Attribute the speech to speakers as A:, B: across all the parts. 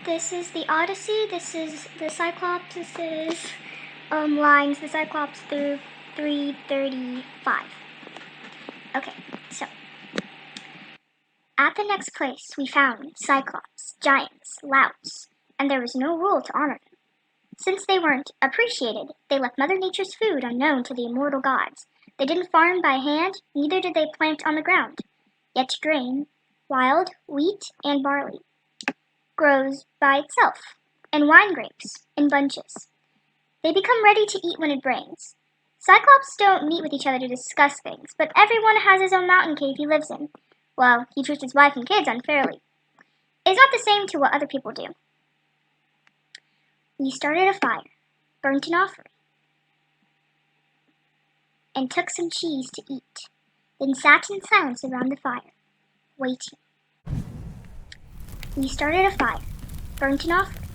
A: This is the Odyssey. This is the Cyclops. This is lines. The Cyclops-335. Okay, so at the next place we found Cyclops, giants, louts, and there was no rule to honor them. Since they weren't appreciated, they left Mother Nature's food unknown to the immortal gods. They didn't farm by hand, neither did they plant on the ground. Yet grain, wild wheat, and barley grows by itself, and wine grapes in bunches. They become ready to eat when it rains. Cyclops don't meet with each other to discuss things, but everyone has his own mountain cave he lives in. Well, he treats his wife and kids unfairly. It's not the same to what other people do. We started a fire, burnt an offering, and took some cheese to eat, then sat in silence around the fire, waiting. We started a fire, burnt an offering,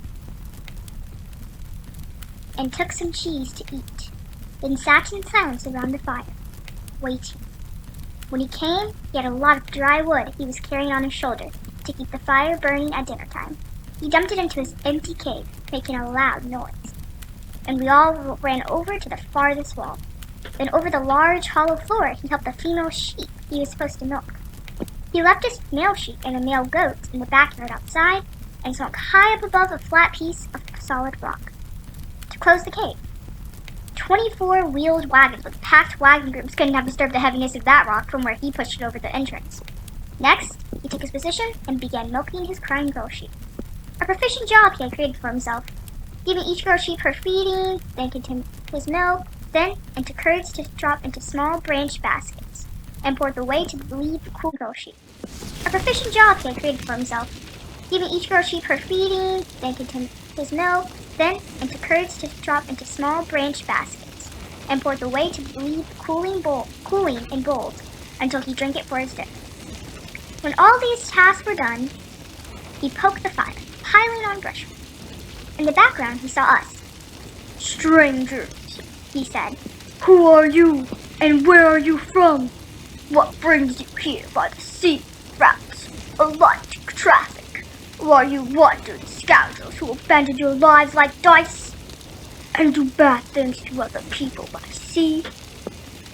A: and took some cheese to eat, then sat in silence around the fire, waiting. When he came, he had a lot of dry wood he was carrying on his shoulder to keep the fire burning at dinner time. He dumped it into his empty cave, making a loud noise, and we all ran over to the farthest wall. Then over the large hollow floor, he helped the female sheep he was supposed to milk. He left his male sheep and a male goat in the backyard outside and swung high up above a flat piece of solid rock. To close the cave, 24 wheeled wagons with packed wagon grooms couldn't have disturbed the heaviness of that rock from where he pushed it over the entrance. Next, he took his position and began milking his crying girl sheep. A proficient job he had created for himself, giving each girl sheep her feeding, then continued his milk, then into curds to drop into small branch baskets, and poured the way to lead the cool girl sheep. A proficient job he had created for himself, giving each girl sheep her feeding, then continued his milk, then into curds to drop into small branch baskets, and poured the way to lead the cooling in bowls until he drank it for his dinner. When all these tasks were done, he poked the fire, piling on brushwood. In the background, he saw us.
B: "Strangers," he said. "Who are you, and where are you from? What brings you here by the sea, routes, electric traffic? Or are you wandering scoundrels who abandon your lives like dice and do bad things to other people by sea?"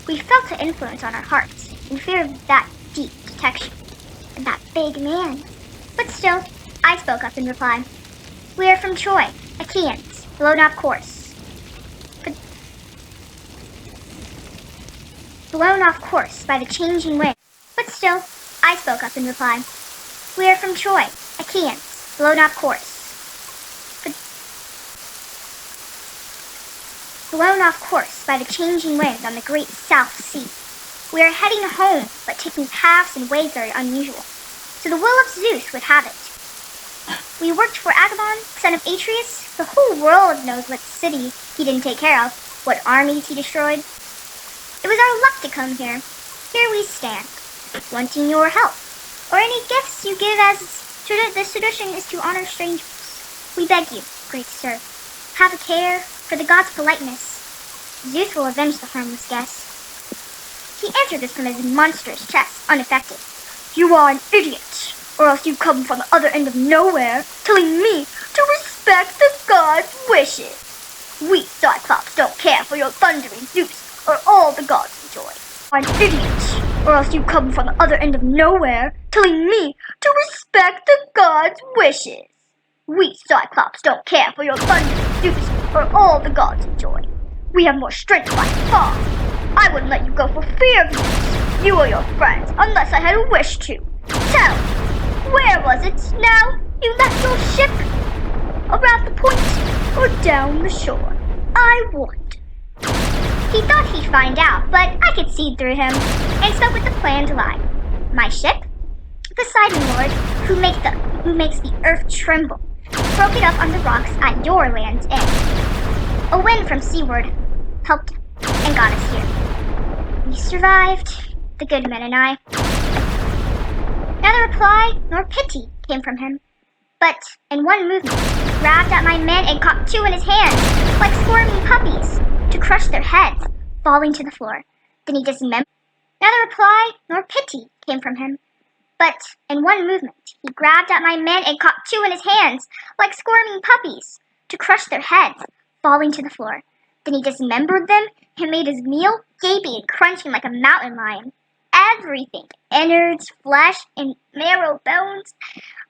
A: We felt the influence on our hearts, in fear of that deep detection, and that big man. But still, I spoke up in reply. "We are from Troy, Achaeans, blown off course. Blown off course by the changing wind." But still, I spoke up in reply. "We are from Troy, Achaeans, blown off course. Blown off course by the changing wind on the great South Sea. We are heading home, but taking paths and ways very unusual. So the will of Zeus would have it. We worked for Agamemnon, son of Atreus. The whole world knows what city he didn't take care of, what armies he destroyed. It was our luck to come here. Here we stand, wanting your help, or any gifts you give, as this tradition is to honor strangers. We beg you, great sir, have a care for the god's politeness. Zeus will avenge the harmless guest." He answered this from his monstrous chest, unaffected.
B: "You are an idiot, or else you come from the other end of nowhere, telling me to respect the gods' wishes. We Cyclops don't care for your thundering Zeus or all the gods enjoy. You are an idiot, or else you come from the other end of nowhere, telling me to respect the gods' wishes. We Cyclops don't care for your thundering Zeus or all the gods enjoy. We have more strength by far. I wouldn't let you go for fear of Zeus, you or your friends, unless I had a wish to. Tell me, where was it now you left your ship? Around the point or down the shore? I wonder."
A: He thought he'd find out, but I could see through him, and spoke with the planned lie. "My ship? The Poseidon Lord, who makes the earth tremble, broke it up on the rocks at your land's end. A wind from seaward helped and got us here. We survived, the good men and I." Neither reply nor pity came from him, but in one movement he grabbed at my men and caught two in his hands, like squirming puppies, to crush their heads, falling to the floor. Then he dismembered. Neither reply nor pity came from him, But in one movement, he grabbed at my men and caught two in his hands, like squirming puppies, to crush their heads, falling to the floor. Then he dismembered them and made his meal, gaping and crunching like a mountain lion. Everything, innards, flesh, and marrow bones.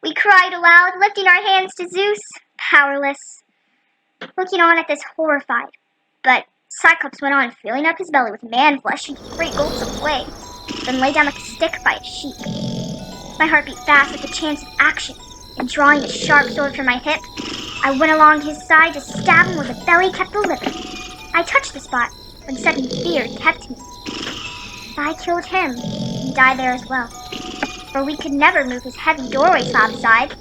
A: We cried aloud, lifting our hands to Zeus, powerless, looking on at this horrified. But Cyclops went on, filling up his belly with man flesh and great gulps of clay, then lay down like a stick by a sheep. My heart beat fast with the chance of action, and drawing the sharp sword from my hip, I went along his side to stab him where the belly kept the liver. I touched the spot when sudden fear kept me. If I killed him, he'd die there as well, for we could never move his heavy doorway slab aside,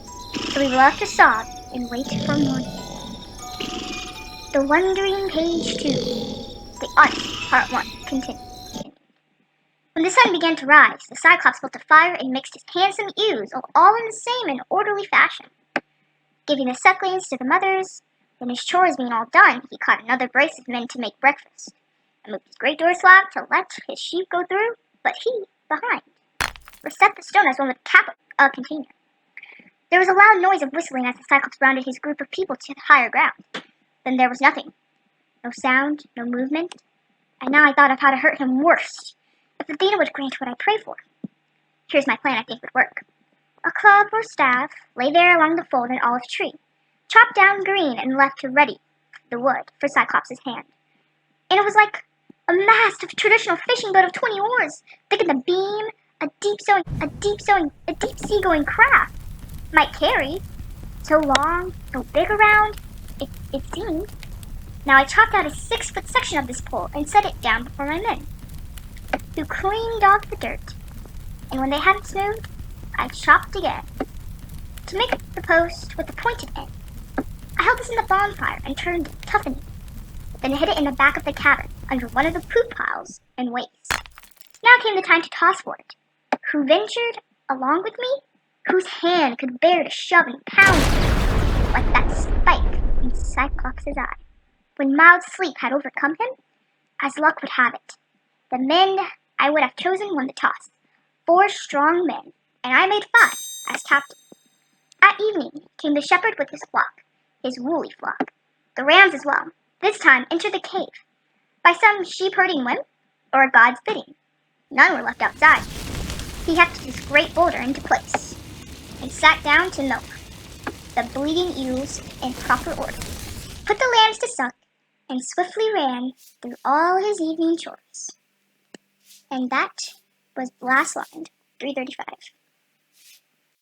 A: so we were left to sob and wait for morning. The Wandering Page 2, The Odyssey, Part 1, continued. When the sun began to rise, the Cyclops built a fire and mixed his handsome ewes all in the same and orderly fashion, giving the sucklings to the mothers. Then his chores being all done, he caught another brace of men to make breakfast, and moved his great door slab to let his sheep go through, but he, behind, reset the stone as one would cap a container. There was a loud noise of whistling as the Cyclops rounded his group of people to the higher ground. Then there was nothing. No sound, no movement, and now I thought of how to hurt him worst, if Athena would grant what I pray for. Here's my plan I think would work. A club or staff lay there along the fold of an olive tree, chopped down green and left to ready the wood for Cyclops' hand. And it was like a mast of traditional fishing boat of 20 oars, thick in the beam, a deep sea-going craft might carry. So long, so big around, it seemed. Now I chopped out a 6-foot section of this pole and set it down before my men, who cleaned off the dirt. And when they had it smooth, I chopped again, to make the post with the pointed end. I held this in the bonfire and turned it, toughening it, then hid it in the back of the cabin, under one of the poop piles and waste. Now came the time to toss for it. Who ventured along with me? Whose hand could bear to shove and pound it, like that spike in Cyclops' eye? When mild sleep had overcome him, as luck would have it, the men I would have chosen won the toss. 4 strong men, and I made 5 as captain. At evening came the shepherd with his flock, his woolly flock, the rams as well, this time entered the cave, by some sheep-herding whim, or a god's bidding. None were left outside. He hefted his great boulder into place, and sat down to milk the bleeding ewes in proper order, put the lambs to suck, and swiftly ran through all his evening chores. And that was last line, 335.